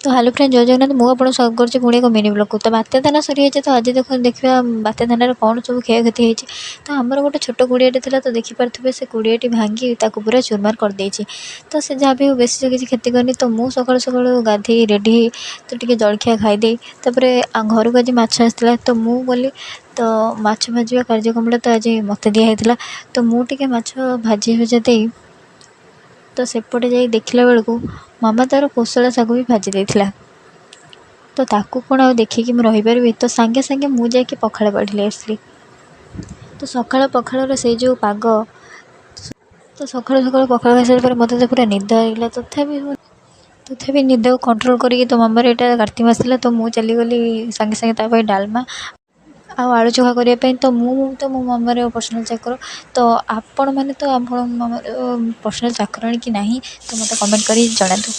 तो hello friend जय जगन्नाथ मुझे आपको स्वागत करुँच पुणी एक मिनी ब्लॉग को। तो बात्या दाना सरी जाइए तो आज देखा बात्या दानार कौन सब क्षयक्षति होती। तो आमर गोटे छोट कुड़ियाटे था तो देखिपे से कुड़ियाटी भांगी पूरा चूरमार कर देछि। तो से जहाँ भी हो बेसी किसी क्षति करनी। तो मुझे सकाल सकाल गाधे रेडी तो टी जलखिया खाईदे घर को आज माछ आसाला तो मुझे गली तो माछ भाजा कार्यक्रम तो आज मत दिखाई। तो मुझे माछ भाजी भुजा दे तो सेपटे जा देखला बेलू मामा तार कोशला शाग भी भाजी देथिला। तो ताकू कौन आ देखिकी मुझे रहीपरि तो सांगे सांगे मुझे पखाड़ बाढ़ी आसली। तो सकाळ पखाड़ से जो पाग तो सकाळ सकाळ पखाड़ खाई सारे मत तो पूरा निद आइला। तथापि निद कंट्रोल करी तो मामार यहाँ कार्तिक मास था तो मुझे चलीगली सांगे सांगे डालमा आलू चोखा करने। तो मो मामार पर्सनाल चाकर तो आपण मैंने तो आप पर्सनाल चाकराणी कि ना तो मत कमेंट कर जनातु।